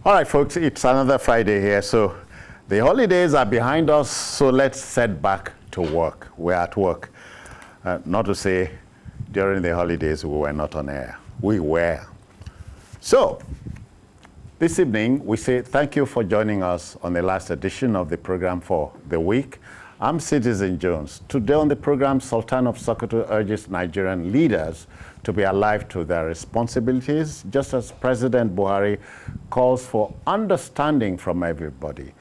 All right, folks, it's another Friday here. So the holidays are behind us, so let's set back to work. We're at work. Not to say during the holidays we were not on air. We were. So this evening, we say thank you for joining us on the last edition of the program for the week. I'm Citizen Jones. Today on the program, Sultan of Sokoto urges Nigerian leaders to be alive to their responsibilities, just as President Buhari calls for understanding from everybody.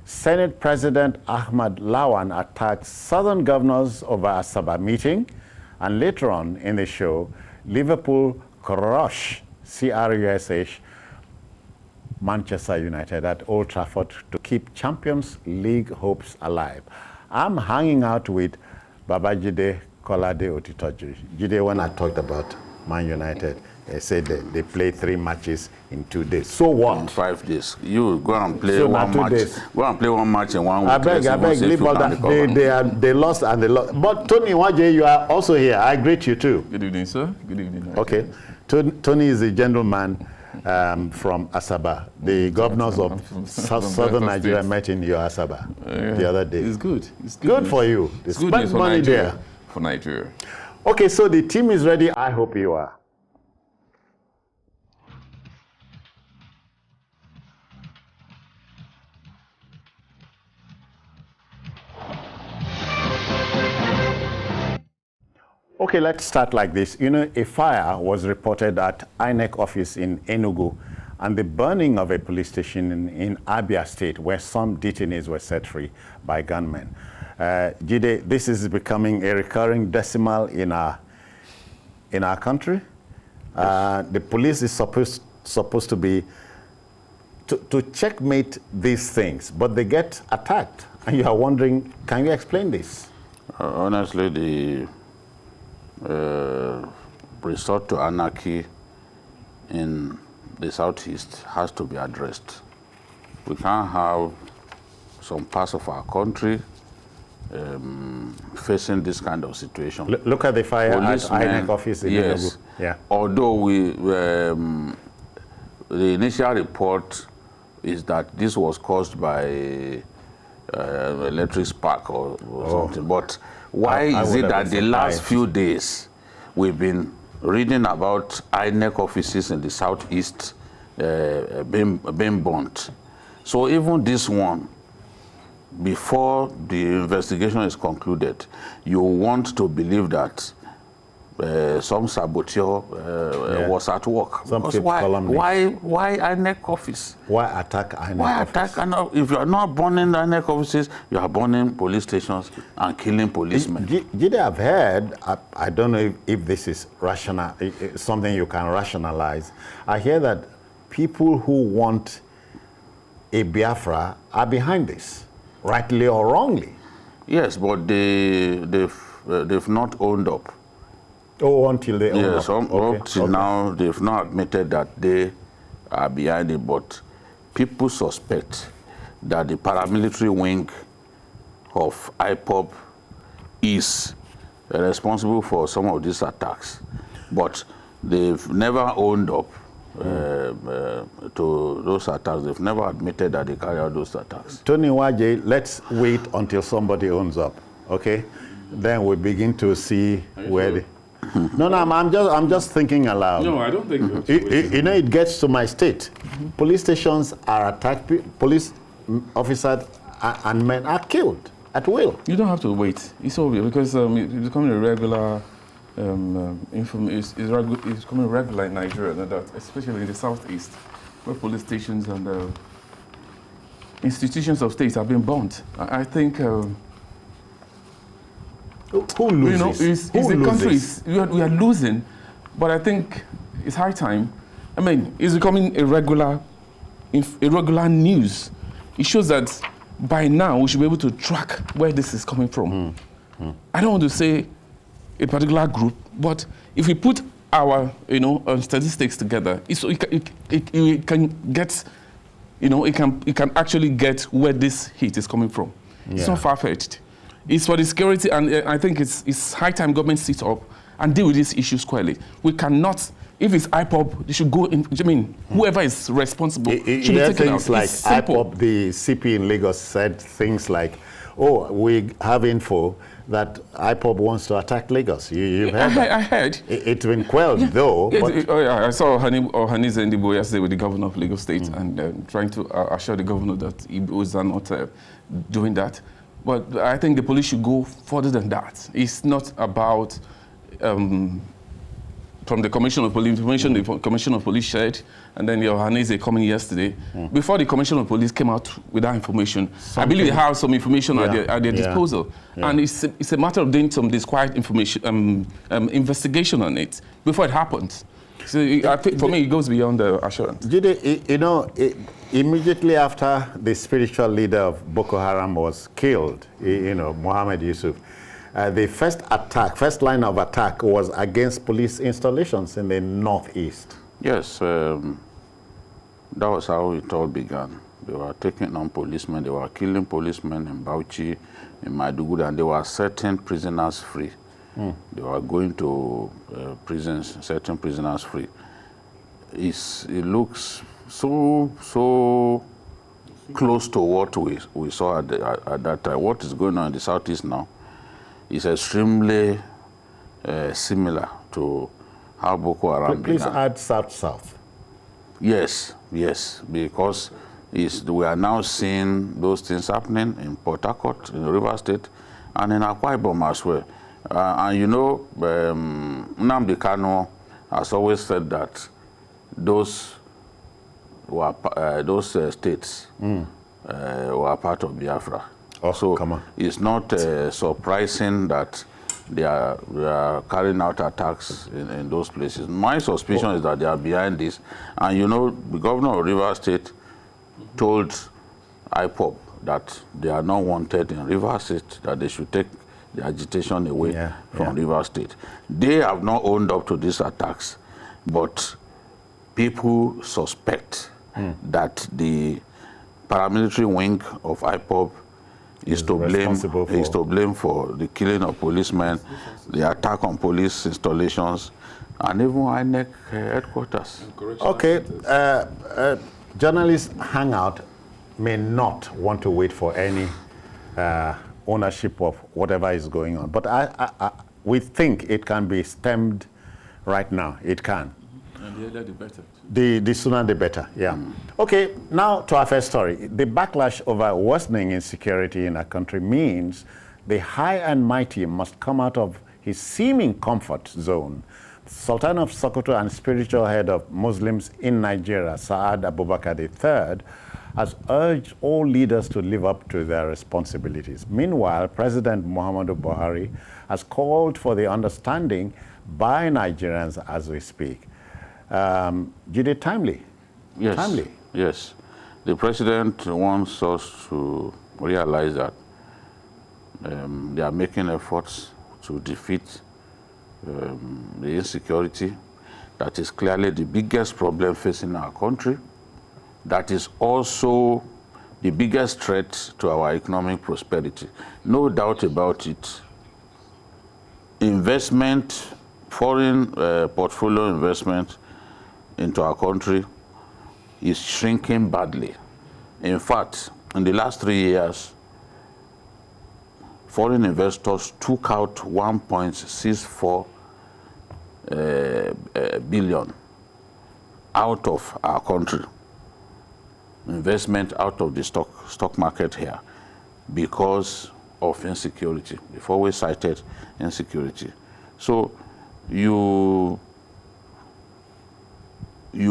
Senate President Ahmad Lawan attacks Southern governors over Asaba meeting, and later on in the show, Liverpool crush CRUSH Manchester United at Old Trafford to keep Champions League hopes alive. I'm hanging out with Baba Jide Kolade Otitoju. Jide, when I talked about Man United, they said they played 3 matches in 2 days. So what? In 5 days. You go and play one match. Days. Go and play one match in 1 week. I beg, leave all that. They lost and they lost. But Tony Waje, you are also here. I greet you too. Good evening, sir. Good evening. Okay. Tony is a gentleman from Asaba. The governors of Southern Nigeria met in your Asaba the other day. It's good. It's good for you. They spent money there. For Nigeria. Okay, so the team is ready. I hope you are. Okay, let's start like this. You know, a fire was reported at INEC office in Enugu and the burning of a police station in Abia State where some detainees were set free by gunmen. Jide, this is becoming a recurring decimal in our country. The police is supposed to be to checkmate these things, but they get attacked. And you are wondering, can you explain this? Honestly, the resort to anarchy in the southeast has to be addressed. We can't have some parts of our country facing this kind of situation. Look at the fire at INEC office in yes. Enugu. Yeah. Although the initial report is that this was caused by electric spark or something, but why is it that the last few days we've been reading about INEC offices in the southeast being burnt? So even this one, before the investigation is concluded, you want to believe that some saboteur was at work. Why INEC office? Why attack INEC office? If you are not burning INEC offices, you are burning police stations and killing policemen. Did I have heard, I don't know if this is rational, something you can rationalize. I hear that people who want a Biafra are behind this, rightly or wrongly. Yes, but they've not owned up. Oh, until they own up. Up till now, they've not admitted that they are behind it, but people suspect that the paramilitary wing of IPOB is responsible for some of these attacks, but they've never owned up to those attacks. They've never admitted that they carry out those attacks. Tony Waje, let's wait until somebody owns up, okay? Then we begin to see where they... No, I'm just thinking aloud. No, I don't think you know, it gets to my state. Police stations are attacked, police officers and men are killed at will. You don't have to wait. It's obvious because it's becoming a regular it's becoming regular in Nigeria, especially in the southeast, where police stations and institutions of states have been burnt. I think. Who loses? You know, it's the countries. We are losing, but I think it's high time. I mean, it's becoming a regular news. It shows that by now we should be able to track where this is coming from. I don't want to say a particular group, but if we put our statistics together, it can get, it can actually get where this heat is coming from. Yeah. It's not far-fetched. It's for the security, and I think it's high time government sits up and deal with these issues squarely. We cannot, if it's IPOB, they should go in. I mean, whoever is responsible should be taken out. Things like it's simple. IPOB, the CP in Lagos said things like, oh, we have info that IPOB wants to attack Lagos. You've heard that? I heard. It's been quelled, though. I saw Hanize Ndibo yesterday with the governor of Lagos State and trying to assure the governor that Igbos are not doing that. But I think the police should go further than that. It's not about, from the Commissioner of Police, information the Commissioner of Police shared, and then your Hanize coming yesterday. Before the Commissioner of Police came out with that information, I believe they have some information at their disposal. Yeah. And it's a matter of doing some disquiet information, investigation on it before it happens. So I think for me, it goes beyond the assurance. Immediately after the spiritual leader of Boko Haram was killed, Mohammed Yusuf, the first line of attack was against police installations in the northeast. Yes, that was how it all began. They were taking on policemen, they were killing policemen in Bauchi, in Maiduguri, and they were setting prisoners free. They were going to prisons, setting prisoners free. It looks so close to what we saw at that time. What is going on in the southeast now is extremely similar to how Boko Haram began. Please add south. Yes, because we are now seeing those things happening in Port Harcourt, in River State, and in Akwa Ibom as well. Nnamdi Kanu has always said that those states were part of Biafra. So it's not surprising that they are carrying out attacks in those places. My suspicion is that they are behind this. And the governor of River State told IPOB that they are not wanted in River State, that they should take the agitation away from River State. They have not owned up to these attacks, but people suspect that the paramilitary wing of IPOB is to blame for the killing of policemen, the attack on police installations, and even INEC headquarters. Okay, journalists Hangout may not want to wait for any ownership of whatever is going on, but we think it can be stemmed right now. It can. And the earlier the better. The sooner the better, yeah. Okay, now to our first story. The backlash over worsening insecurity in our country means the high and mighty must come out of his seeming comfort zone. Sultan of Sokoto and spiritual head of Muslims in Nigeria, Saad Abubakar III, has urged all leaders to live up to their responsibilities. Meanwhile, President Muhammadu Buhari has called for the understanding by Nigerians as we speak. Jide, timely? Yes. Timely? Yes. The president wants us to realize that they are making efforts to defeat the insecurity that is clearly the biggest problem facing our country. That is also the biggest threat to our economic prosperity. No doubt about it. Investment, foreign portfolio investment into our country is shrinking badly. In fact, in the last 3 years, foreign investors took out 1.64 billion out of our country. Investment out of the stock market here because of insecurity. Before we cited insecurity. So you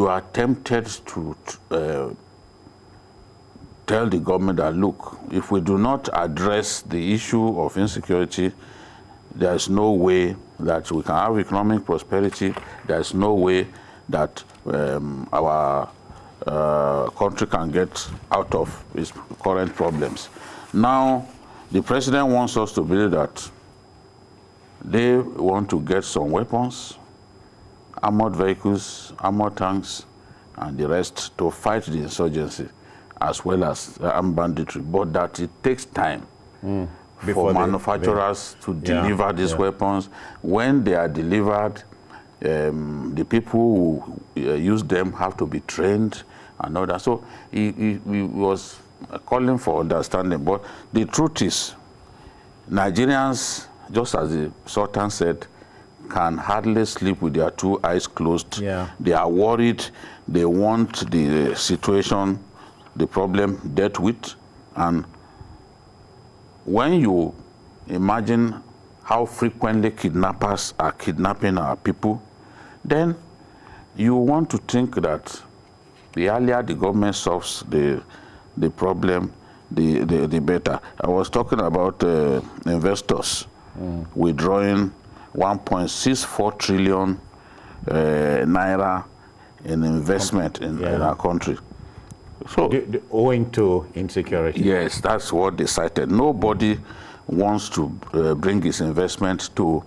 are tempted to tell the government that, look, if we do not address the issue of insecurity, there's no way that we can have economic prosperity. There's no way that our country can get out of its current problems. Now, the president wants us to believe that they want to get some weapons, armored vehicles, armored tanks, and the rest to fight the insurgency, as well as armed banditry, but that it takes time for manufacturers to deliver these weapons. When they are delivered, the people who use them have to be trained and all that. So he was calling for understanding. But the truth is, Nigerians, just as the Sultan said, can hardly sleep with their two eyes closed. Yeah. They are worried. They want the situation, the problem dealt with. And when you imagine how frequently kidnappers are kidnapping our people, then you want to think that the earlier the government solves the problem, the better. I was talking about investors withdrawing 1.64 trillion naira in investment in our country. So, owing to insecurity. Yes, that's what they cited. Nobody wants to bring his investment to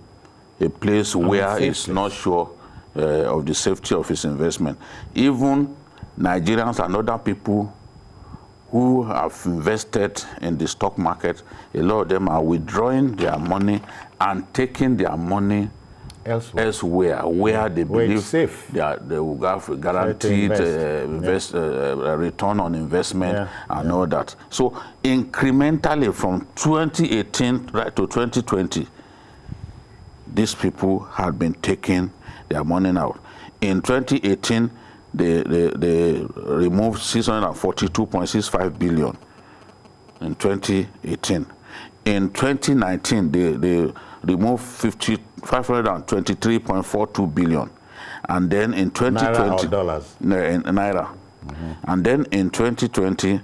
a place where it's not sure of the safety of his investment. Even Nigerians and other people who have invested in the stock market, a lot of them are withdrawing their money and taking their money elsewhere where they believe safe. They will have a guaranteed return on investment and all that. So incrementally from 2018 right to 2020, these people had been taking their money out. In 2018, they removed 642.65 billion in 2018. In 2019, they removed 523.42 billion. And then in 2020... Naira or dollars? Naira. And then in 2020,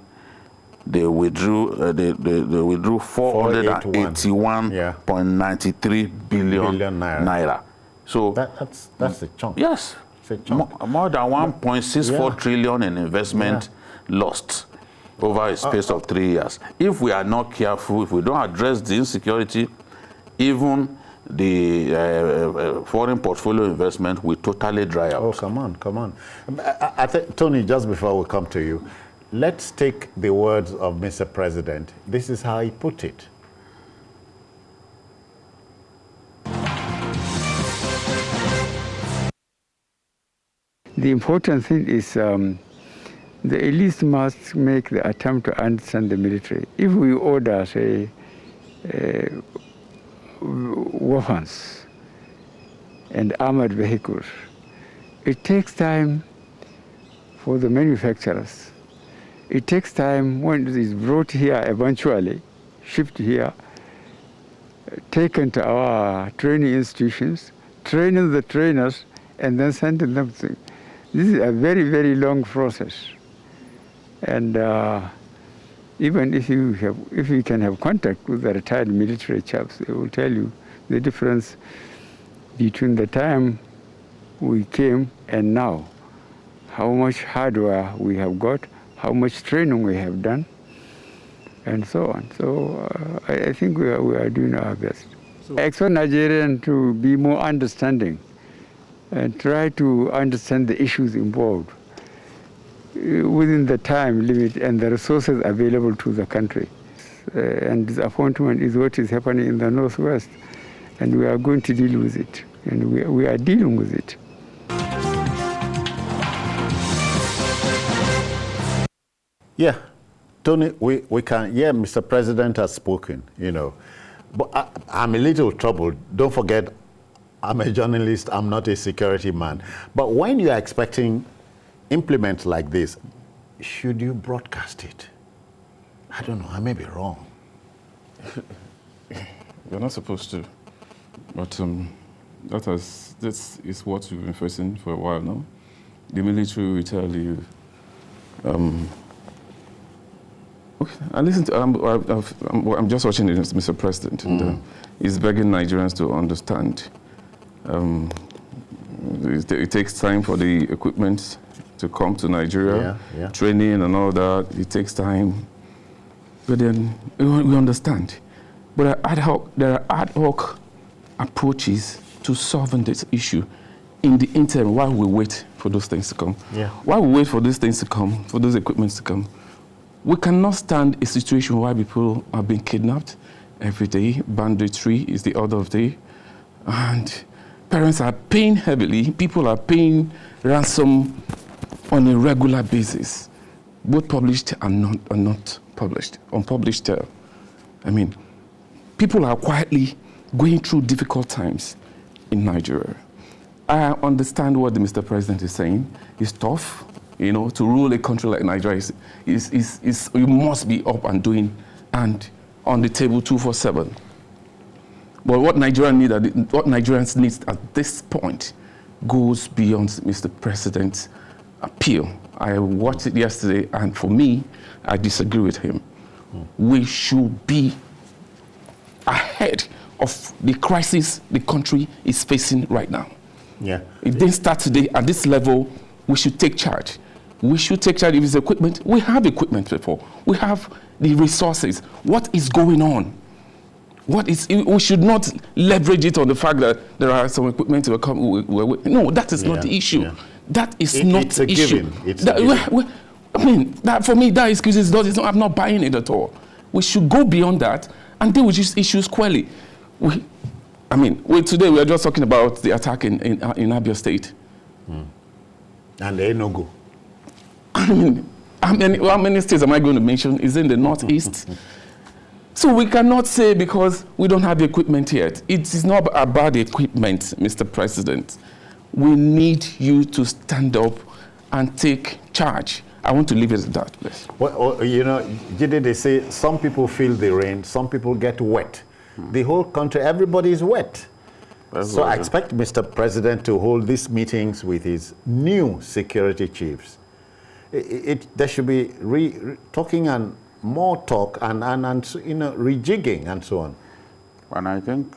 they withdrew 481.93 billion naira. So that's a chunk. Yes. More than 1.64 trillion in investment lost over a space of 3 years. If we are not careful, if we don't address the insecurity, even the foreign portfolio investment will totally dry out. Oh, come on. I think, Tony, just before we come to you, let's take the words of Mr. President. This is how he put it. The important thing is the elites must make the attempt to understand the military. If we order, say, weapons and armored vehicles, it takes time for the manufacturers. It takes time when it is brought here eventually, shipped here, taken to our training institutions, training the trainers, and then sending them to. This is a very, very long process. And even if you can have contact with the retired military chaps, they will tell you the difference between the time we came and now, how much hardware we have got, how much training we have done, and so on. So I think we are doing our best. So I expect Nigerians to be more understanding and try to understand the issues involved within the time limit and the resources available to the country. And disappointment is what is happening in the Northwest, and we are going to deal with it, and we are dealing with it. Yeah, Tony, we can, Mr. President has spoken, but I'm a little troubled. Don't forget, I'm a journalist, I'm not a security man. But when you are expecting implements like this, should you broadcast it? I don't know, I may be wrong. You're not supposed to. But this is what we've been facing for a while now. The military will tell you, I listen to, I'm just watching this, Mr. President, and he's begging Nigerians to understand. It takes time for the equipment to come to Nigeria, training and all that. It takes time, but then we understand. But there are ad hoc approaches to solving this issue in the interim while we wait for those things to come. While we wait for these things to come, for those equipments to come, we cannot stand a situation where people are being kidnapped every day. Banditry is the order of the day, and Parents are paying heavily. People are paying ransom on a regular basis, both published and not published, unpublished. I mean, people are quietly going through difficult times in Nigeria. I understand what the Mr. President is saying. It's tough, you know, to rule a country like Nigeria. You must be up and doing and on the table 24/7. But what Nigerians need at this point goes beyond Mr. President's appeal. I watched it yesterday, and for me, I disagree with him. We should be ahead of the crisis the country is facing right now. Yeah. It didn't start today. At this level, we should take charge. We should take charge of his equipment. We have equipment before. We have the resources. What is going on? We should not leverage it on the fact that there are some equipment that will come. No, that is not the issue. Yeah. That is not the issue. I mean, that for me, that excuses. I'm not buying it at all. We should go beyond that and deal with these issues squarely. Today we are just talking about the attack in Abia State. And they no go. I mean, how many states am I going to mention? Is in the Northeast. So we cannot say because we don't have the equipment yet. It is not about the equipment, Mr. President. We need you to stand up and take charge. I want to leave it at that, please. Well, you know, they say some people feel the rain, some people get wet. The whole country, everybody is wet. So I expect Mr. President to hold these meetings with his new security chiefs. There should be talking and more talk and you know, rejigging and so on. And I think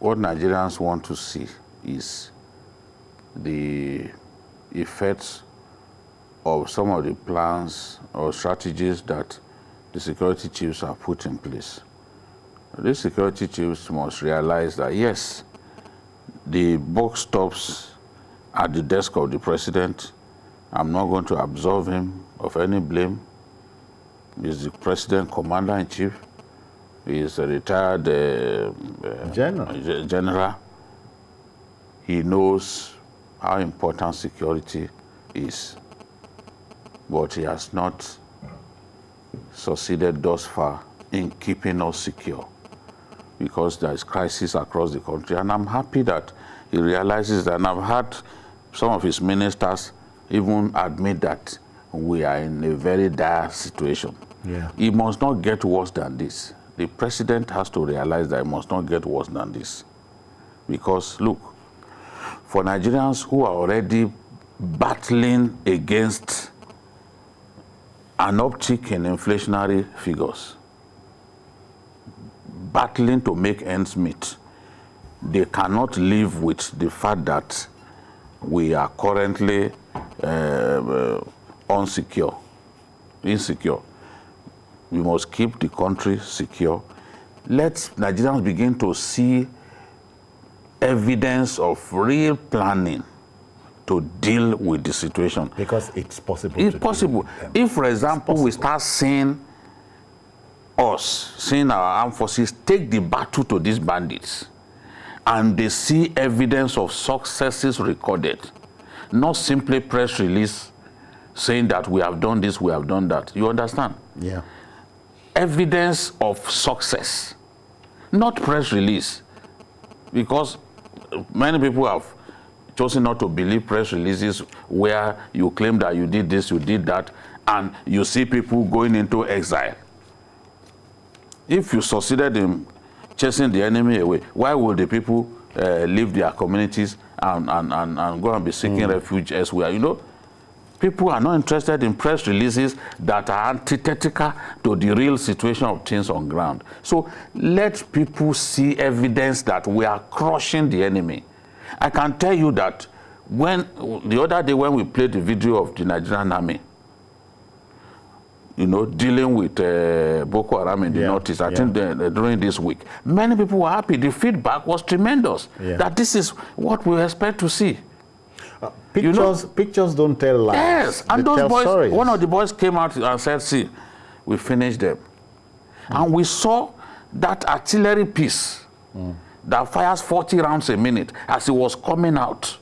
what Nigerians want to see is the effects of some of the plans or strategies that the security chiefs have put in place. These security chiefs must realize that, yes, the buck stops at the desk of the president. I'm not going to absolve him of any blame. He's the president, commander-in-chief. He's a retired general. He knows how important security is, but he has not succeeded thus far in keeping us secure because there is crisis across the country. And I'm happy that he realizes that, and I've had some of his ministers even admit that we are in a very dire situation. Yeah. It must not get worse than this. The president has to realize that it must not get worse than this. Because, look, for Nigerians who are already battling against an uptick in inflationary figures, battling to make ends meet, they cannot live with the fact that we are currently insecure. We must keep the country secure. Let Nigerians begin to see evidence of real planning to deal with the situation. Because it's possible. It's possible. If, for example, we start seeing our armed forces take the battle to these bandits, and they see evidence of successes recorded, not simply press release saying that we have done this, we have done that. You understand? Yeah. Evidence of success, not press release, because many people have chosen not to believe press releases where you claim that you did this, you did that, and you see people going into exile. If you succeeded in chasing the enemy away, why would the people leave their communities and go and be seeking refuge elsewhere? You know, people are not interested in press releases that are antithetical to the real situation of things on ground. So let people see evidence that we are crushing the enemy. I can tell you that the other day when we played the video of the Nigerian army, you know, dealing with Boko Haram in the Northeast, I think during this week, many people were happy. The feedback was tremendous, that this is what we expect to see. Pictures don't tell lies. Yes, and those boys, stories. One of the boys came out and said, see, we finished them. And we saw that artillery piece that fires 40 rounds a minute as it was coming out.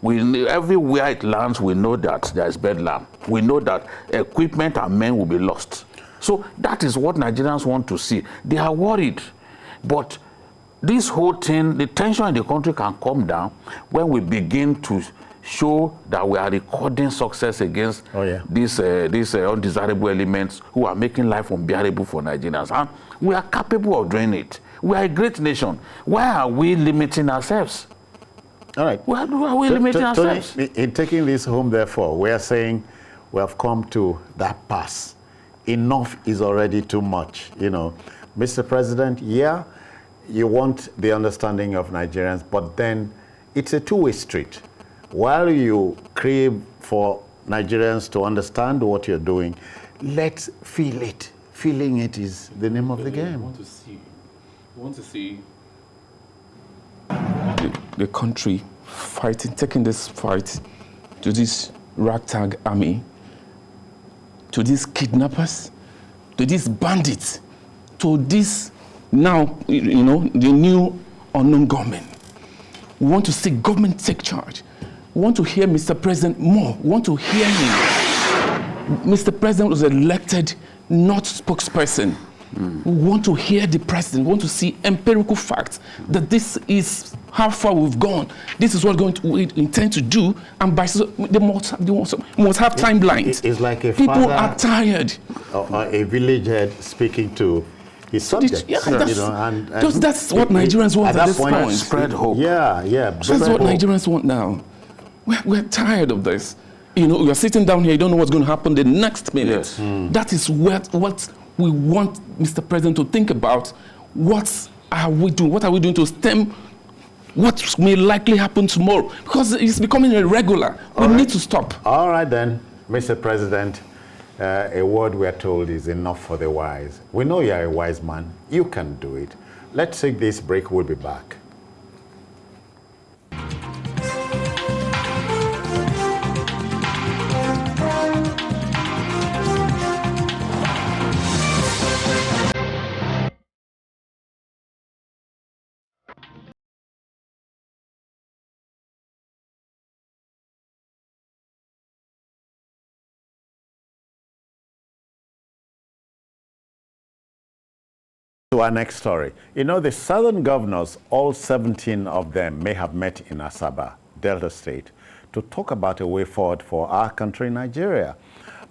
Everywhere it lands, we know that there is bedlam. We know that equipment and men will be lost. So that is what Nigerians want to see. They are worried. But this whole thing, the tension in the country can come down when we begin to show that we are recording success against these undesirable elements who are making life unbearable for Nigerians. And we are capable of doing it. We are a great nation. Why are we limiting ourselves? All right. Why are we limiting ourselves? In taking this home, therefore, we are saying we have come to that pass. Enough is already too much. You know, Mr. President, yeah, you want the understanding of Nigerians, but then it's a two-way street. While you crave for Nigerians to understand what you're doing, let's feel it. Feeling it is the name of the game. We want to see the country fighting, taking this fight to this ragtag army, to these kidnappers, to these bandits, to this now, you know, the new unknown government. We want to see government take charge. We want to hear Mr. President more. We want to hear him. Mr. President was elected, not spokesperson. We want to hear the president. We want to see empirical facts that this is how far we've gone. This is what we intend to do, and by they must have timelines. It's like a people are tired. A village head speaking to his subjects. That's what Nigerians want at this point. Spread hope. Yeah. That's what Nigerians want now. We're tired of this. You know, you're sitting down here, you don't know what's going to happen the next minute. Yes. That is what we want Mr. President to think about. What are we doing? What are we doing to stem what may likely happen tomorrow? Because it's becoming irregular. We need to stop. All right then, Mr. President, a word we are told is enough for the wise. We know you are a wise man. You can do it. Let's take this break. We'll be back. To our next story. You know, the southern governors, all 17 of them, may have met in Asaba, Delta State, to talk about a way forward for our country, Nigeria.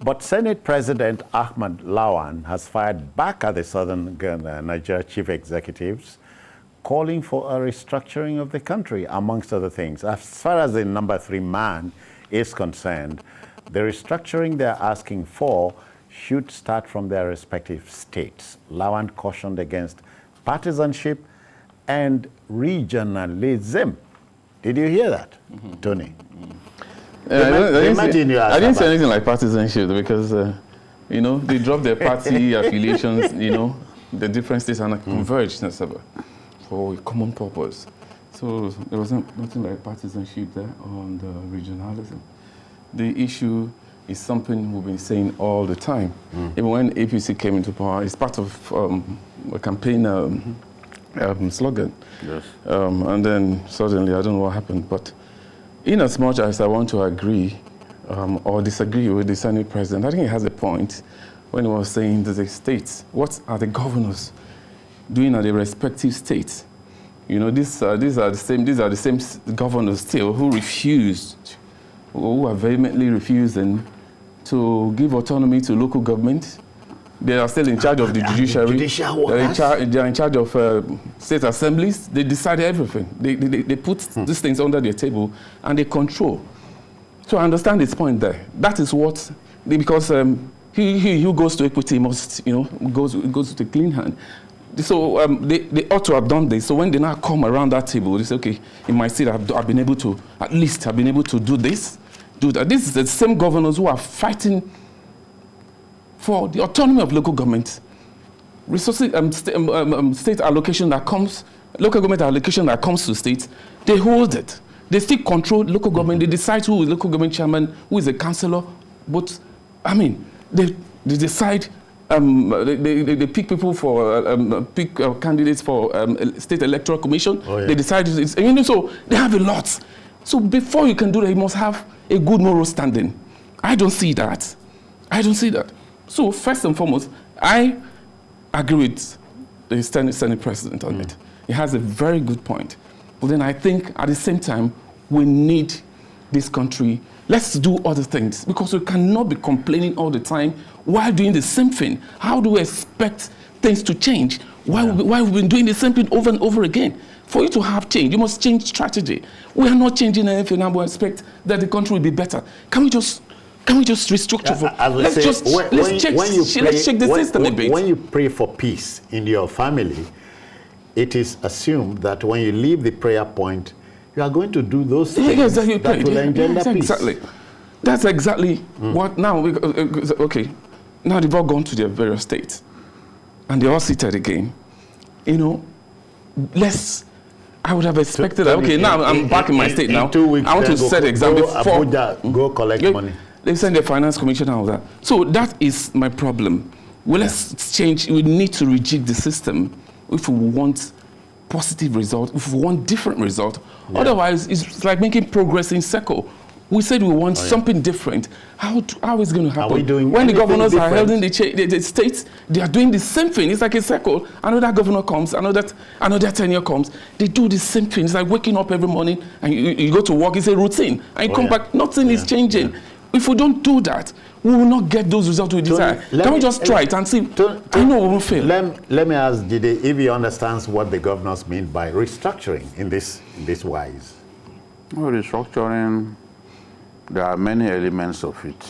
But Senate President Ahmed Lawan has fired back at the southern Nigeria chief executives, calling for a restructuring of the country, amongst other things. As far as the number 3 man is concerned, the restructuring they're asking for should start from their respective states. Lawan cautioned against partisanship and regionalism. Did you hear that, Tony? I didn't say anything like partisanship because, you know, they dropped their party affiliations, you know, the different states and converged for a common purpose. So there wasn't nothing like partisanship there on the regionalism. The issue is something we've been saying all the time. Even when APC came into power, it's part of a campaign slogan. Yes. And then suddenly, I don't know what happened, but in as much as I want to agree or disagree with the Senate President, I think he has a point when he was saying that the states, what are the governors doing at the respective states? You know, these are the same governors still who refused, who are vehemently refusing to give autonomy to local government. They are still in charge of the judiciary. They are in charge of state assemblies. They decide everything. They put these things under their table and they control. So I understand his point there. That is what, because he who goes to equity must, you know, goes to the clean hand. So they ought to have done this. So when they now come around that table, they say, okay, in my state I've been able to, at least I've been able to do this, do that. This is the same governors who are fighting for the autonomy of local government, resources, state allocation that comes, local government allocation that comes to states, they hold it. They still control local government. They decide who is local government chairman, who is a councillor. But, I mean, they decide they pick people for pick candidates for state electoral commission. Oh, yeah. They decide, so they have a lot. So before you can do that, you must have a good moral standing. I don't see that. I don't see that. So first and foremost, I agree with the Senate President on it. He has a very good point. But then I think at the same time, we need this country. Let's do other things, because we cannot be complaining all the time while doing the same thing. How do we expect things to change while we've been doing the same thing over and over again? For you to have change, you must change strategy. We are not changing anything, and we expect that the country will be better. Can we just restructure? Let's check the system a bit. When you pray for peace in your family, it is assumed that when you leave the prayer point, you are going to do those things that will engender peace. Exactly. That's exactly what now. Okay, now they've all gone to their various states, and they're all seated again. I would have expected that. Okay, now I'm back in my state now. 2 weeks, I want to set the example for Abuja, go collect money. They send the finance commissioner and all that. So that is my problem. Well, let's change. We need to rejig the system if we want positive results, if we want different results. Yeah. Otherwise, it's like making progress in circle. We said we want something different. How is it going to happen? Are we doing when the governors different? are held in the states, they are doing the same thing. It's like a circle. Another governor comes, another tenure comes. They do the same thing. It's like waking up every morning and you go to work. It's a routine. And you come back, nothing is changing. Yeah. If we don't do that, we will not get those results we desire. Can we just try it and see? I know we will fail. Let me ask Jide if he understands what the governors mean by restructuring in this wise. Well, restructuring, there are many elements of it.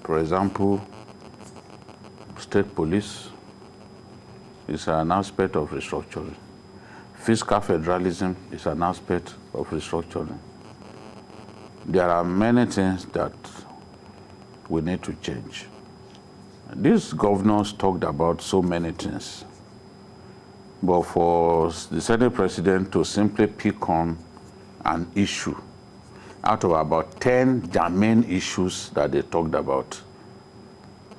For example, state police is an aspect of restructuring. Fiscal federalism is an aspect of restructuring. There are many things that we need to change. These governors talked about so many things. But for the Senate President to simply pick on an issue out of about 10 germane issues that they talked about,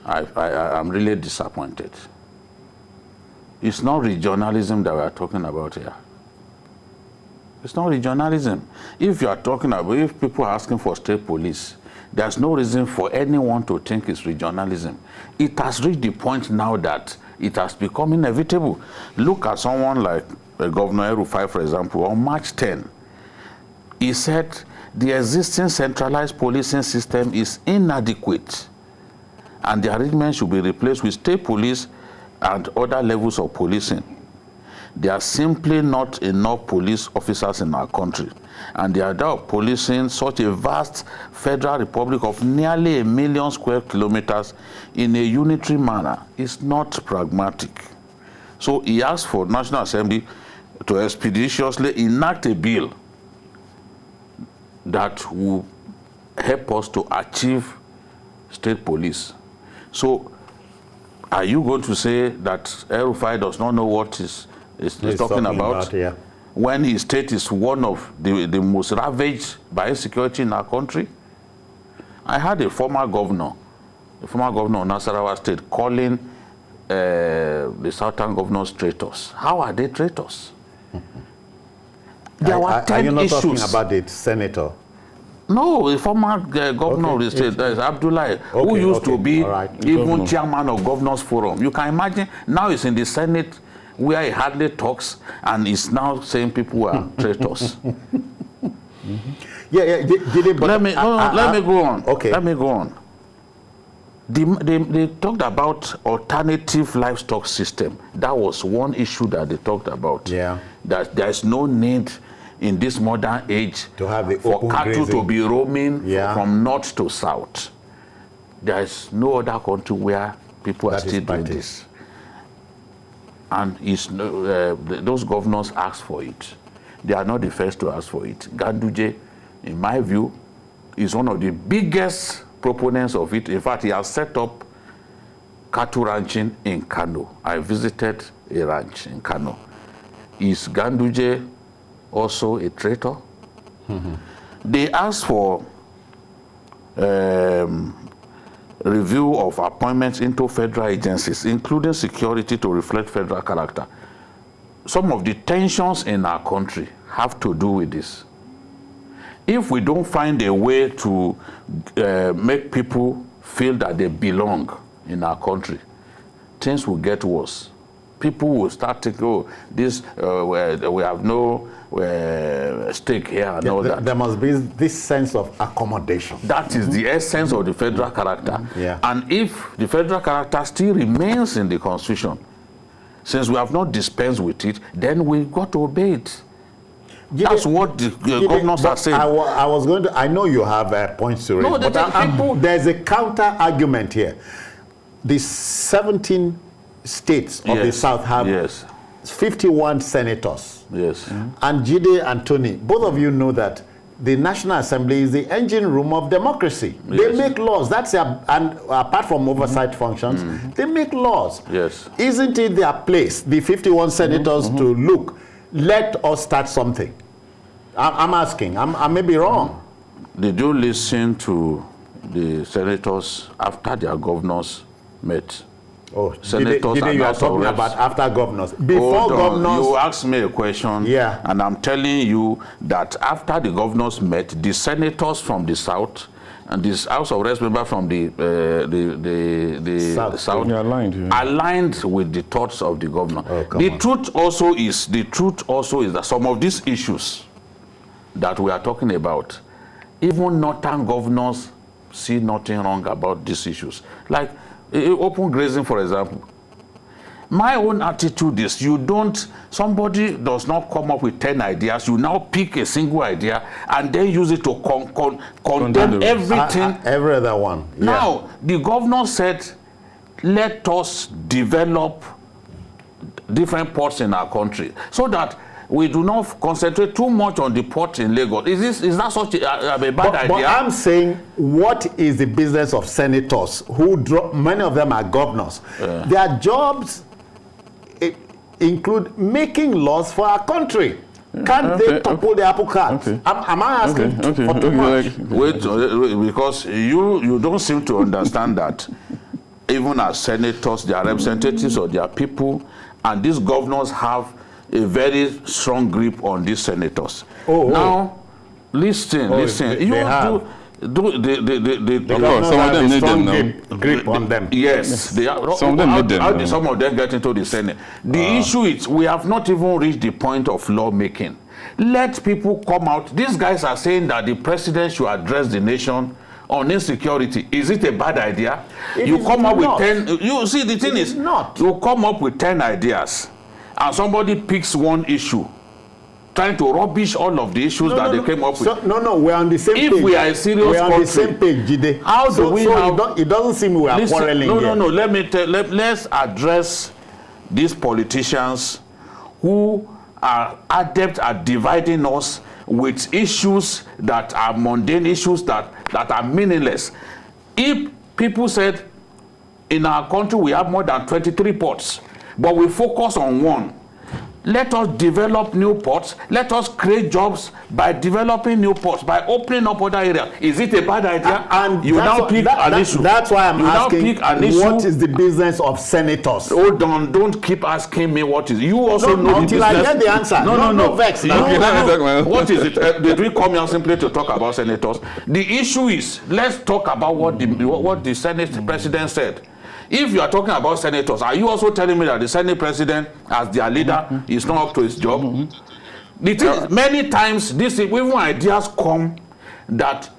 I'm really disappointed. It's not regionalism that we are talking about here. It's not regionalism. If you are talking about, if people are asking for state police, there's no reason for anyone to think it's regionalism. It has reached the point now that it has become inevitable. Look at someone like Governor El-Rufai, for example, on March 10. He said the existing centralized policing system is inadequate and the arrangement should be replaced with state police and other levels of policing. There are simply not enough police officers in our country, and the idea of policing such a vast federal republic of nearly 1 million square kilometers in a unitary manner is not pragmatic. So he asked for National Assembly to expeditiously enact a bill that will help us to achieve state police. So are you going to say that El-Rufai does not know what he's talking about when his state is one of the most ravaged by insecurity in our country? I had a former governor of Nasarawa State calling the Southern governors traitors. How are they traitors? There were 10 Are you not issues. talking about the senator? No, the former governor of the state, that is Abdullahi, who used to be even chairman of Governors Forum. You can imagine, now he's in the Senate where he hardly talks and is now saying people are traitors. But let me go on. Okay. Let me go on. They talked about alternative livestock system. That was one issue that they talked about. Yeah. That there is no need in this modern age to have the for open cattle grazing to be roaming Yeah. from north to south. There is no other country where people are still doing this. And those governors asked for it. They are not the first to ask for it. Ganduje, in my view, is one of the biggest proponents of it. In fact, he has set up cattle ranching in Kano. I visited a ranch in Kano. Is Ganduje also a traitor? They asked for review of appointments into federal agencies, including security to reflect federal character. Some of the tensions in our country have to do with this. If we don't find a way to make people feel that they belong in our country, things will get worse. People will start to go, this, we have no stake here and all that. There must be this sense of accommodation. That is the essence of the federal character. Yeah. And if the federal character still remains in the Constitution, since we have not dispensed with it, then we've got to obey it. That's what the governors are saying. I was going to, I know you have points to raise, No, but there's a counter argument here. The 17 states of the South have 51 senators. Yes. And Jide and Tony, both of you know that the National Assembly is the engine room of democracy. Yes. They make laws. That's and apart from oversight functions, they make laws. Yes. Isn't it their place, the 51 senators, to look, let us start something? I'm asking. I may be wrong. Did you listen to the senators after their governors met? Oh, senators Jide, you are talking about after governors. Before governors. You asked me a question, yeah, and I'm telling you that after the governors met, the senators from the South and this House of Reps member from the South aligned with the thoughts of the governor. Oh, the truth also is that some of these issues that we are talking about, even northern governors see nothing wrong about these issues. Like open grazing, for example. My own attitude is somebody does not come up with 10 ideas, you now pick a single idea and then use it to condemn everything. Every other one. Yeah. Now, the governor said, let us develop different ports in our country so that we do not concentrate too much on the port in Lagos. Is that such a bad idea? But I'm saying, what is the business of senators who many of them are governors? Their jobs include making laws for our country. Can't they topple the apple cart? Am I asking for too much? Wait, because you don't seem to understand that even as senators, they are representatives of their people, and these governors have a very strong grip on these senators. Now, listen. The governors have a strong grip on them. Yes, they are. Some of them need them. How did some of them get into the Senate? The issue is we have not even reached the point of lawmaking. Let people come out. These guys are saying that the president should address the nation on insecurity. Is it a bad idea? You come up with 10. You see, the thing is, you come up with 10 ideas, and somebody picks one issue, trying to rubbish all of the issues that they came up with. We're on the same page. If we are a serious country, on the same page, Jide. How do we now? It doesn't seem we are quarreling here. No. Let's address these politicians who are adept at dividing us with issues that are mundane, issues that are meaningless. If people said, in our country we have more than 23 ports, but we focus on one, let us develop new ports. Let us create jobs by developing new ports, by opening up other areas. Is it a bad idea? And you now pick an issue. That's why I'm asking, what is the business of senators? Hold on, don't keep asking me what is. You also know until the business. I get the answer. No. Vex. What is it? Did we come here simply to talk about senators? The issue is, let's talk about what the Senate president said. If you are talking about senators, are you also telling me that the Senate president, as their leader, is not up to his job? Many times, even ideas come that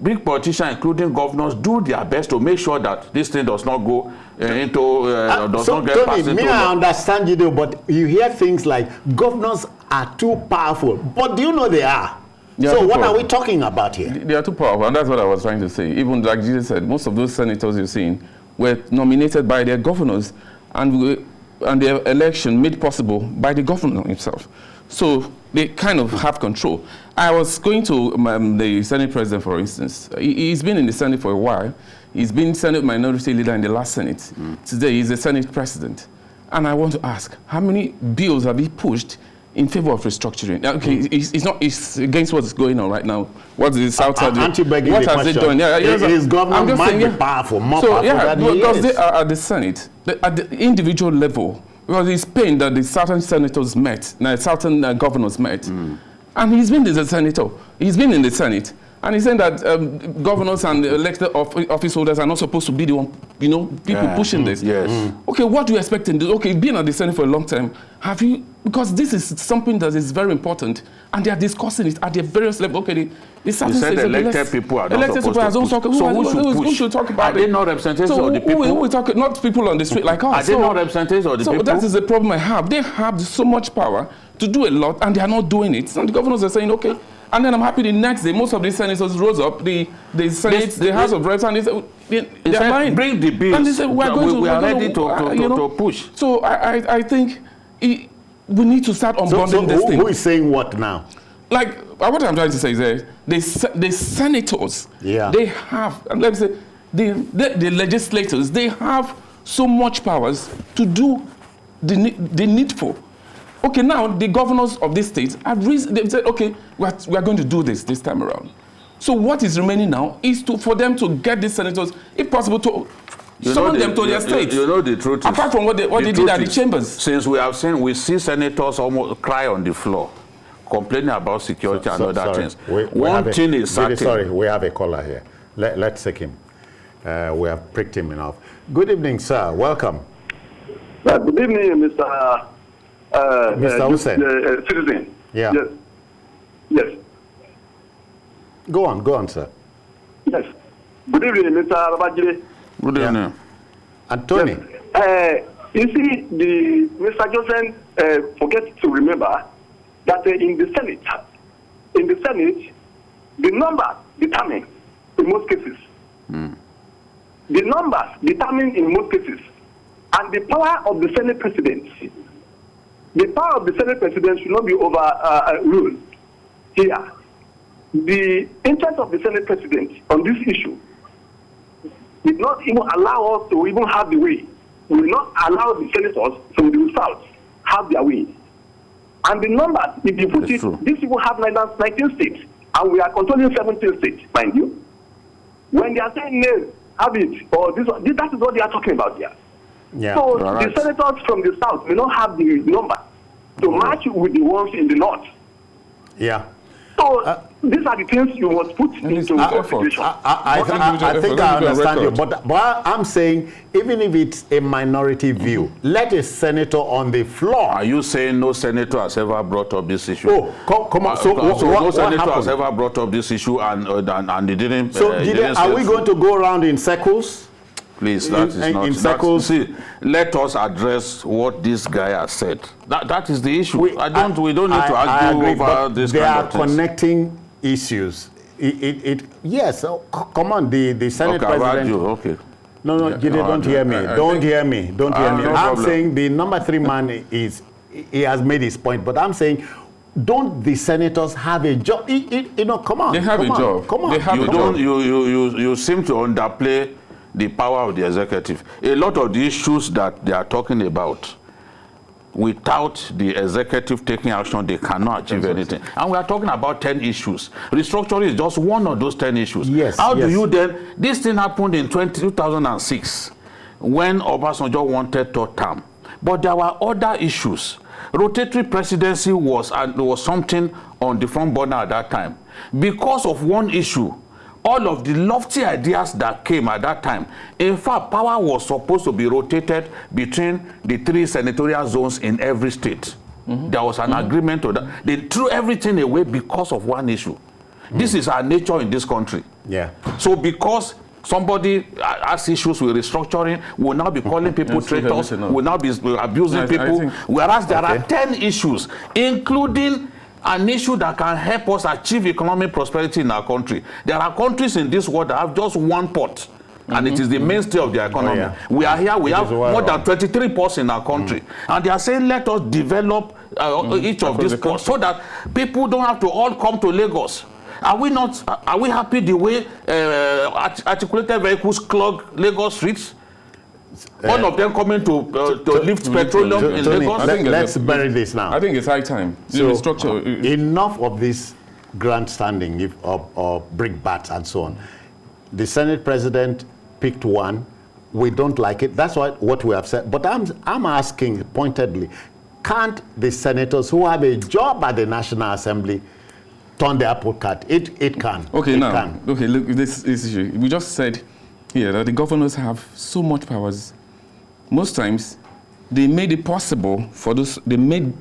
big politicians, including governors, do their best to make sure that this thing does not go not get passed into. I understand you, but you hear things like governors are too powerful. But do you know they are? So what are we talking about here? They are too powerful, and that's what I was trying to say. Even like Jesus said, most of those senators you've seen were nominated by their governors, and their election made possible by the governor himself. So they kind of have control. I was going to the Senate president, for instance. He's been in the Senate for a while. He's been Senate minority leader in the last Senate. Today he's the Senate president. And I want to ask, how many bills have he pushed in favor of restructuring. Okay, it's against what's going on right now. What is the Southern? Aren't you begging the question? Doing? Yeah, his government might be powerful, more powerful than he because is. they are at the Senate, at the individual level. Because it's pain that the Southern senators met, the Southern governors met, and he's been the senator. He's been in the Senate. And he's saying that governors and elected office holders are not supposed to be the one, people pushing this. Yes. Okay, what do you expect in this? Okay, you've been at the Senate for a long time. Have you, because this is something that is very important, and they are discussing it at the various levels. Okay, the certain states, elected people are not supposed to push. So who should talk about it? Are they not representatives of the people? Who will talk? Not people on the street like us. Are they not representatives of the people? So that is the problem I have. They have so much power to do a lot, and they are not doing it. And the governors are saying, okay. And then I'm happy the next day, most of the senators rose up, the Senate, the House of Reps, and they said, they're lying. Bring the bills. And they said, we are ready to push. So I think we need to start unbundling this thing. Who is saying what now? Like, what I'm trying to say is that the senators, they have, and let me say, the legislators, they have so much powers to do the needful. Okay, now the governors of these states have they've said, okay, we are going to do this time around. So what is remaining now is for them to get these senators, if possible, to summon them to their states. You know the truth is, apart from what they did at the chambers. Since we see senators almost cry on the floor, complaining about security and other things. One thing is certain. Sorry, we have a caller here. Let's take him. We have pricked him enough. Good evening, sir. Welcome. Good evening, Mr. Hussein. Citizen. Yeah. Yes. Go on, sir. Yes. Good evening, Mr. Babajide. Good evening. Yeah. And Tony. Yes. You see, Mr. Johnson forgets to remember that in the Senate, the numbers determine in most cases. The numbers determine in most cases, and the power of the Senate President. The power of the Senate President should not be overruled here. The interest of the Senate President on this issue did not even allow us to even have the way. We will not allow the senators from the South have their way. And the numbers, if you put these people have 19 states, and we are controlling 17 states, mind you. When they are saying no, have it, or this, that is what they are talking about here. Yeah. So the senators from the South may not have the number to match with the ones in the North. Yeah. So these are the things you must put into consideration. I think I understand you, but I'm saying, even if it's a minority view, let a senator on the floor. Are you saying no senator has ever brought up this issue? Oh, come on. So no senator has ever brought up this issue and they didn't. So are we going to go around in circles? Please, that is not. In circles. See, let us address what this guy has said. That is the issue. We don't need to argue over this kind of things. They are connecting issues. Yes. Come on, the Senate President. Okay. No, don't hear me. Don't hear me. I'm saying the number 3 man he has made his point, but I'm saying, don't the senators have a job? Come on. They have a job. Come on. You seem to underplay the power of the executive. A lot of the issues that they are talking about, without the executive taking action, they cannot achieve anything. And we are talking about 10 issues. Restructuring is just one of those 10 issues. Yes. How do you then? This thing happened in 2006 when Obasanjo wanted third term. But there were other issues. Rotatory presidency was something on the front burner at that time. Because of one issue, all of the lofty ideas that came at that time, in fact, power was supposed to be rotated between the 3 senatorial zones in every state. There was an agreement to that. They threw everything away because of one issue. This is our nature in this country. Yeah. So because somebody has issues with restructuring, will now be calling people traitors, will now be abusing people, whereas there are 10 issues, including an issue that can help us achieve economic prosperity in our country. There are countries in this world that have just one port, and it is the mainstay of their economy. We are here, we have more than 23 ports in our country, and they are saying, let us develop each of these ports so that people don't have to all come to Lagos. Are we happy the way articulated vehicles clog Lagos streets? One of them coming to lift petroleum in Lagos. Let's bury this now. I think it's high time. Enough of this grandstanding or brickbats and so on. The Senate president picked one. We don't like it. That's what we have said. But I'm asking pointedly, can't the senators who have a job at the National Assembly turn the apple cart? It can. Okay, okay, look, this issue. We just said here that the governors have so much powers. Most times, they made it possible for those. They made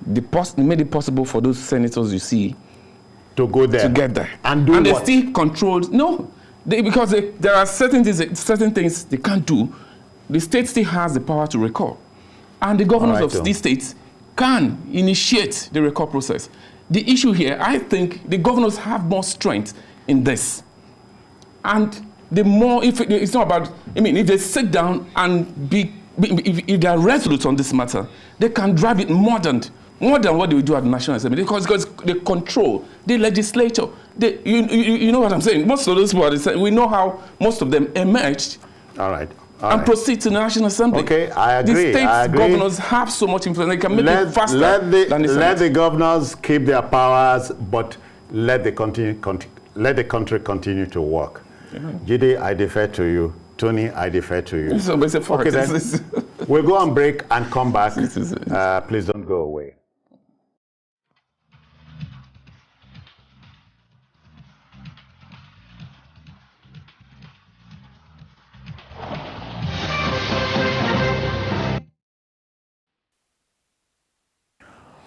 it possible for those senators you see to go there, to get there, and do and what? They still controlled. No, because there are certain things they can't do. The state still has the power to recall, and the governors of these states can initiate the recall process. The issue here, I think, the governors have more strength in this, and the more, if it's not about, if they sit down and if they are resolute on this matter, they can drive it more than what they will do at the National Assembly, because they control the legislature. You know what I'm saying? Most of those people, we know how most of them emerged. All right. And proceed to the National Assembly. Okay, I agree. The state governors have so much influence; they can make it faster than the Senate. Let the governors keep their powers, but let the country continue to work. Jide, I defer to you. Tony, I defer to you. Okay, then. We'll go on break and come back. Please don't go away.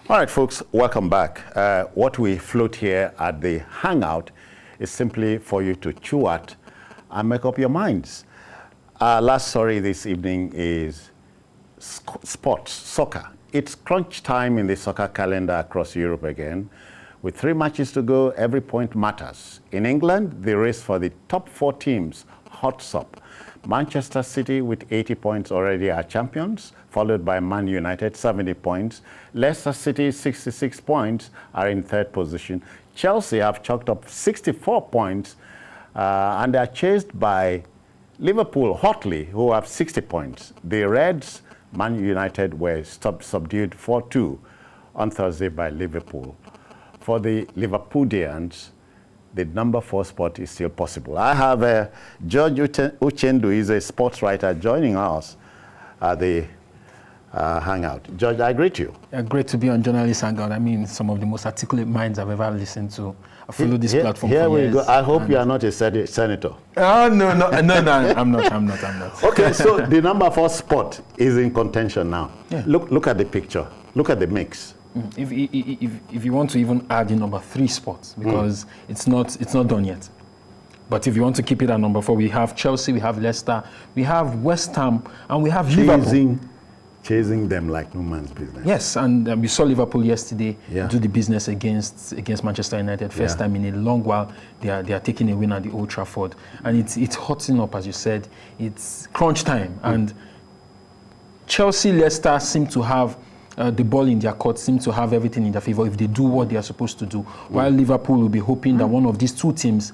All right, folks, welcome back. What we float here at the Hangout is simply for you to chew at and make up your minds. Our last story this evening is sports, soccer. It's crunch time in the soccer calendar across Europe again. With 3 matches to go, every point matters. In England, the race for the top 4 teams hots up. Manchester City with 80 points already are champions, followed by Man United, 70 points. Leicester City, 66 points, are in 3rd position. Chelsea have chalked up 64 points, and they are chased by Liverpool hotly, who have 60 points. The Reds, Man United, were subdued 4-2 on Thursday by Liverpool. For the Liverpoolians, the number 4 spot is still possible. I have George Uchendu, is a sports writer, joining us at the Hangout. George, I greet you. Yeah, great to be on Journalist Hangout. Some of the most articulate minds I've ever listened to. I follow this platform for years. Here we go. I hope you are not a senator. Oh, no, I'm not. Okay, so the number 4 spot is in contention now. Yeah. Look at the picture. Look at the mix. If you want to even add the number 3 spots, because it's not done yet. But if you want to keep it at number 4, we have Chelsea, we have Leicester, we have West Ham, and we have Liverpool. Chasing them like no man's business. Yes, and we saw Liverpool yesterday do the business against Manchester United. First time in a long while, they are taking a win at the Old Trafford, and it's hotting up, as you said. It's crunch time, and Chelsea, Leicester seem to have the ball in their court, seem to have everything in their favor if they do what they are supposed to do. While Liverpool will be hoping that one of these 2 teams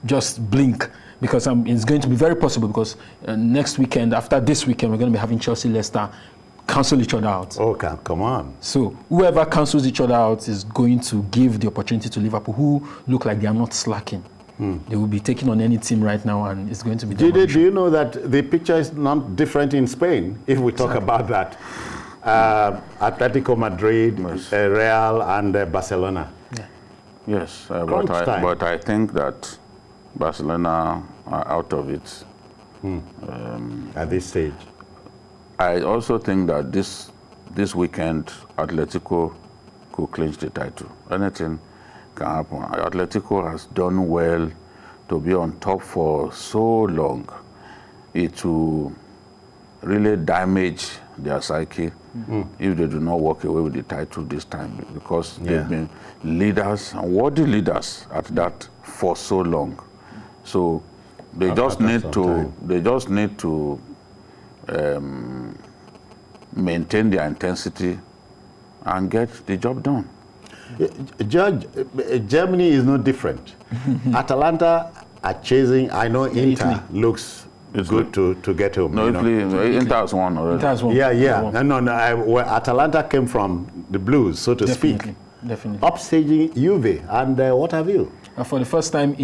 just blink, because it's going to be very possible, because next weekend, after this weekend, we're going to be having Chelsea, Leicester cancel each other out. Oh, come on. So whoever cancels each other out is going to give the opportunity to Liverpool, who look like they are not slacking. They will be taking on any team right now, and it's going to be do you know that the picture is not different in Spain, if we talk about that? Atletico Madrid, Real, and Barcelona. Yeah. Yes, but I think that Barcelona are out of it. At this stage. I also think that this weekend, Atletico could clinch the title. Anything can happen. Atletico has done well to be on top for so long. It will really damage their psyche if they do not walk away with the title this time, because they've been leaders and worthy leaders at that for so long. So they just need to maintain their intensity and get the job done. Judge, Germany is no different. Atalanta are chasing. I know Inter looks It's good to get home. No, Inter has won already. Inter has won. Yeah. No. Atalanta came from the blues, so to speak. Definitely. Upstaging Juve, and what have you? For the first time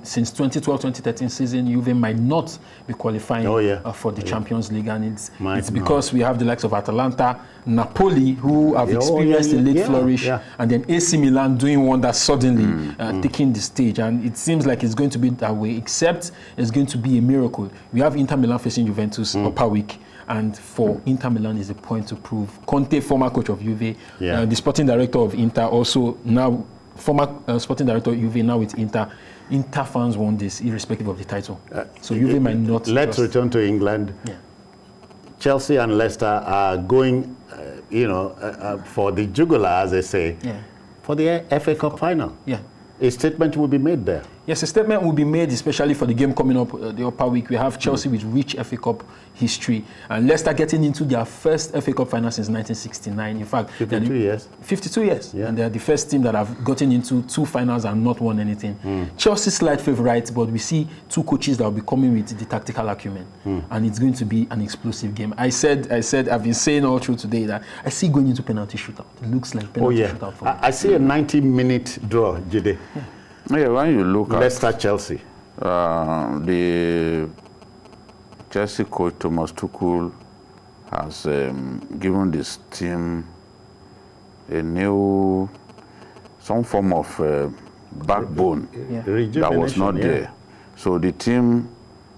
since 2012-2013 season, Juve might not be qualifying for the Champions League, and it's because we have the likes of Atalanta, Napoli, who have experienced a late flourish, and then AC Milan doing wonders suddenly, taking the stage. And it seems like it's going to be that way, except it's going to be a miracle. We have Inter Milan facing Juventus upper week. And for Inter Milan is a point to prove. Conte, former coach of Juve, the sporting director of Inter, also now former sporting director of Juve, now with Inter. Inter fans want this, irrespective of the title. So Juve might not. Let's return to England. Yeah. Chelsea and Leicester are going, for the jugular, as they say, for the FA Cup final. Yeah. A statement will be made there. Yes, a statement will be made, especially for the game coming up the upper week. We have Chelsea with rich FA Cup history, and Leicester getting into their first FA Cup final since 1969. In fact, 52 years. 52 years. Yeah. And they're the first team that have gotten into 2 finals and not won anything. Chelsea slight favourites, but we see 2 coaches that will be coming with the tactical acumen, and it's going to be an explosive game. I've been saying all through today that I see going into penalty shootout. It looks like penalty shootout for I see a 90-minute draw, Jide. Yeah, when you look at Leicester Chelsea, the Chelsea coach Thomas Tuchel has given this team some form of backbone that was not there. So the team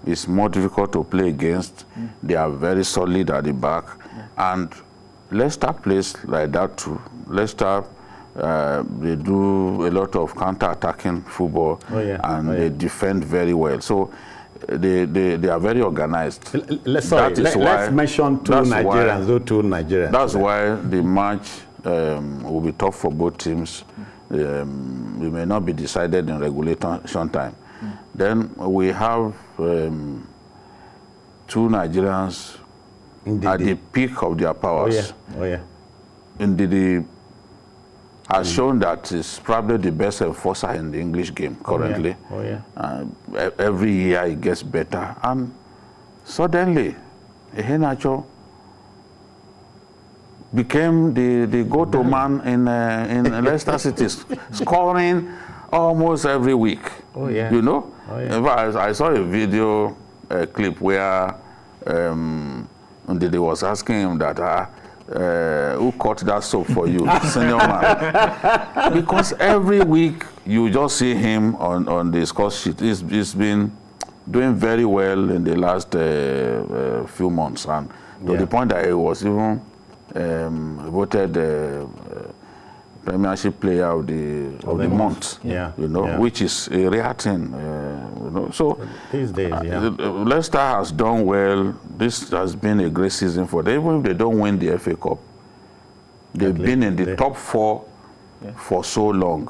is more difficult to play against. They are very solid at the back, and Leicester plays like that too. Leicester. They do a lot of counter-attacking football, they defend very well. So they are very organized. Let's mention two Nigerians. That's why the match will be tough for both teams. We may not be decided in regulation time. Then we have 2 Nigerians at the peak of their powers. Ndidi has shown that he's probably the best enforcer in the English game currently. Every year it gets better. And suddenly, Iheanacho became the go-to man in Leicester City, scoring almost every week. You know? In fact, I saw a video clip where Ndidi was asking him that, who caught that soap for you, senior man? Because every week you just see him on the score sheet. He's been doing very well in the last few months, and to the point that he was even voted Premiership Player of the month. Which is a rare thing. So these days, Leicester has done well. This has been a great season for them. Even if they don't win the FA Cup, they've been in the top 4 for so long.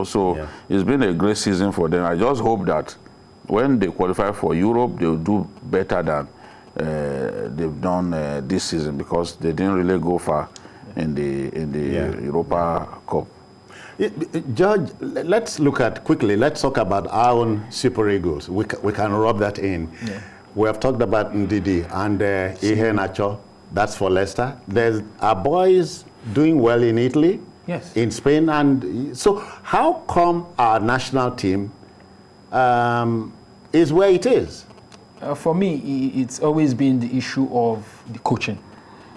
So it's been a great season for them. I just hope that when they qualify for Europe, they'll do better than they've done this season, because they didn't really go far in the Europa Cup. George, let's talk about our own Super Eagles. We can rub that in. We have talked about Ndidi and Iheanacho. That's for Leicester. There's our boys doing well in Italy, in Spain, and so how come our national team is where it is? For me, it's always been the issue of the coaching.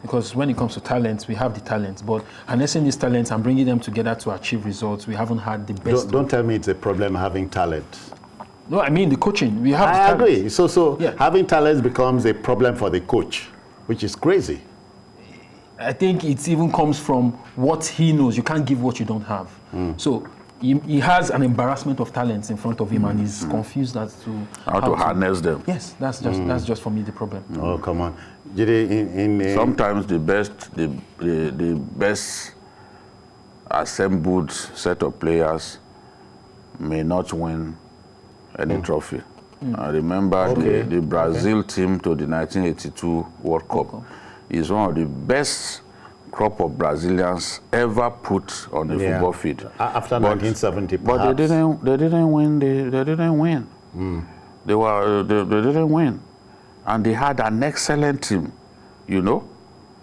Because when it comes to talents, we have the talents, but harnessing these talents and bringing them together to achieve results, we haven't had the best. Don't tell me it's a problem having talent. No, I mean the coaching. We have. I agree. So having talents becomes a problem for the coach, which is crazy. I think it even comes from what he knows. You can't give what you don't have. So he has an embarrassment of talents in front of him, and he's confused as to how to harness them. Yes, that's just for me the problem. Oh, come on. Sometimes the best assembled set of players may not win any trophy. I remember the Brazil team to the 1982 World Cup is one of the best crop of Brazilians ever put on the football field. After 1970, perhaps. But they didn't win. They didn't win. They didn't win. and they had an excellent team, you know.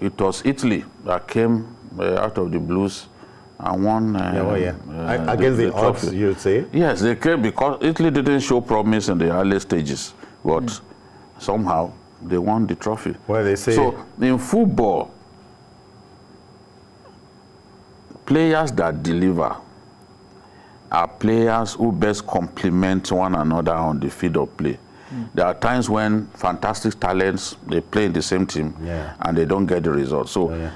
It was Italy that came out of the blues and won against the odds, you'd say? Yes, they came because Italy didn't show promise in the early stages, but somehow they won the trophy. Well, they say... So in football, players that deliver are players who best complement one another on the field of play. There are times when fantastic talents, they play in the same team and they don't get the result. So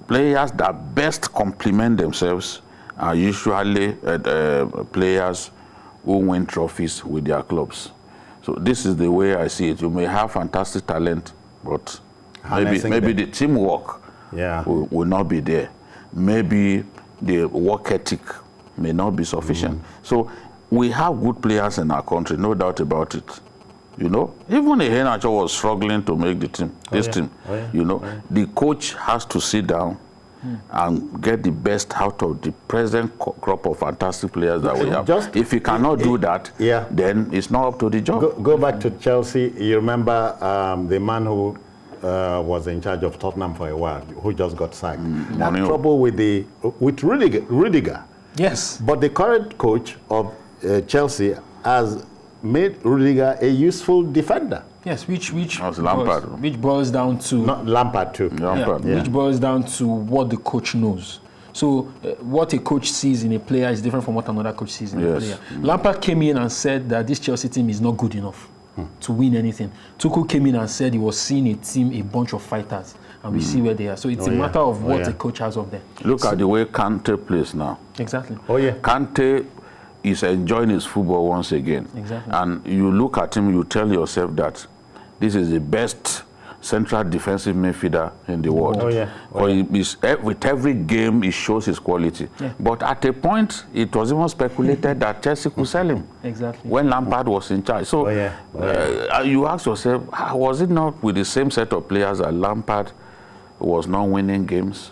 players that best complement themselves are usually players who win trophies with their clubs. So this is the way I see it. You may have fantastic talent, but maybe the teamwork will not be there. Maybe the work ethic may not be sufficient. So we have good players in our country, no doubt about it. You know, even Iheanacho was struggling to make the team, team. You know, the coach has to sit down and get the best out of the present crop of fantastic players that we have. If he cannot do that, then it's not up to the job. Go back to Chelsea. You remember the man who was in charge of Tottenham for a while, who just got sacked. Had trouble with Rudiger. Yes. But the current coach of Chelsea has made Rudiger a useful defender. Yes, which Lampard. which boils down to not Lampard too. Which boils down to what the coach knows. So what a coach sees in a player is different from what another coach sees in a player. Lampard came in and said that this Chelsea team is not good enough to win anything. Tuchel came in and said he was seeing a team, a bunch of fighters, and we see where they are. So it's a matter of what a coach has of them. Look at the way Kante plays now. Exactly. Kante is enjoying his football once again. Exactly. And you look at him, you tell yourself that this is the best central defensive midfielder in the world. With every game, he shows his quality. But at a point, it was even speculated that Chelsea could sell him. Exactly. When Lampard was in charge. So you ask yourself, was it not with the same set of players that Lampard was not winning games?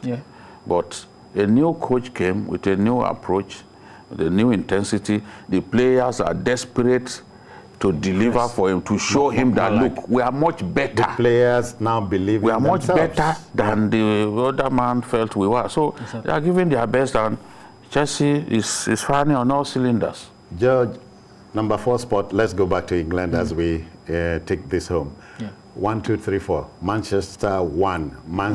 But a new coach came with a new approach, the new intensity. The players are desperate to deliver for him, to show him that, look, we are much better. The players now believe we are in much themselves. better than the other man felt we were. So they are giving their best, and Chelsea is firing on all cylinders. George, number 4 spot, let's go back to England as we take this home. 1, 2, 3, 4. Manchester 1, Man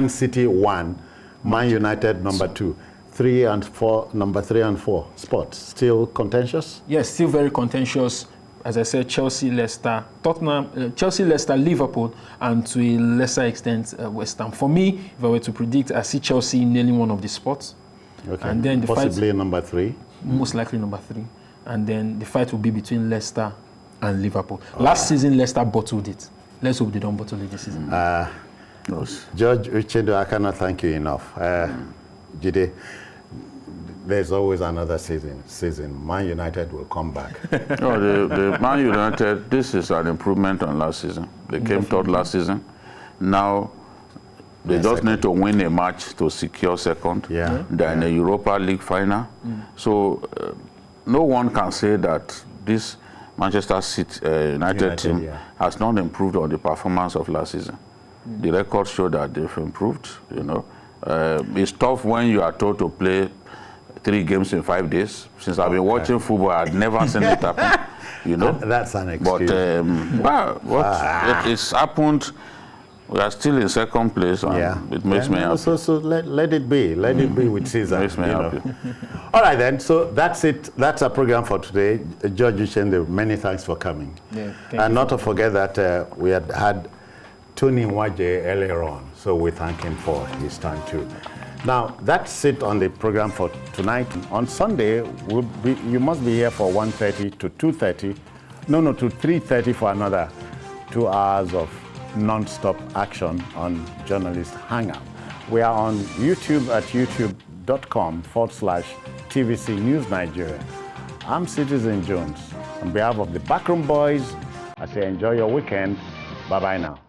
City 1, Man United number 2. 3 and 4, number 3 and 4 spots. Still contentious? Yes, still very contentious. As I said, Chelsea, Leicester, Tottenham, Chelsea, Leicester, Liverpool, and to a lesser extent, West Ham. For me, if I were to predict, I see Chelsea nailing one of the spots. Okay. And then the possibly number 3? Most likely number 3. And then the fight will be between Leicester and Liverpool. Last season, Leicester bottled it. Let's hope they don't bottle it this season. George Uchendu, I cannot thank you enough. Jide, there's always another season. Man United will come back. The Man United, this is an improvement on last season. They came third last season. Now, they just need to win a match to secure second. Then a Europa League final. So, no one can say that this Manchester City United team has not improved on the performance of last season. The records show that they've improved, you know. It's tough when you are told to play 3 games in 5 days. Since I've been watching football, I've never seen it happen. You know, that's an excuse. But it's happened. We are still in second place, and it makes me happy. So let it be. Let it be with Caesar. Makes me happy. All right then. So that's it. That's our program for today. George Uchendu, many thanks for coming. And not to forget that we had Tony Nwaje earlier on, so we thank him for his time too. Now, that's it on the program for tonight. On Sunday, you must be here for 1:30 to 2:30. No, to 3:30 for another 2 hours of non-stop action on Journalist Hangout. We are on YouTube at youtube.com/TVC News Nigeria. I'm Citizen Jones. On behalf of the Backroom Boys, I say enjoy your weekend. Bye-bye now.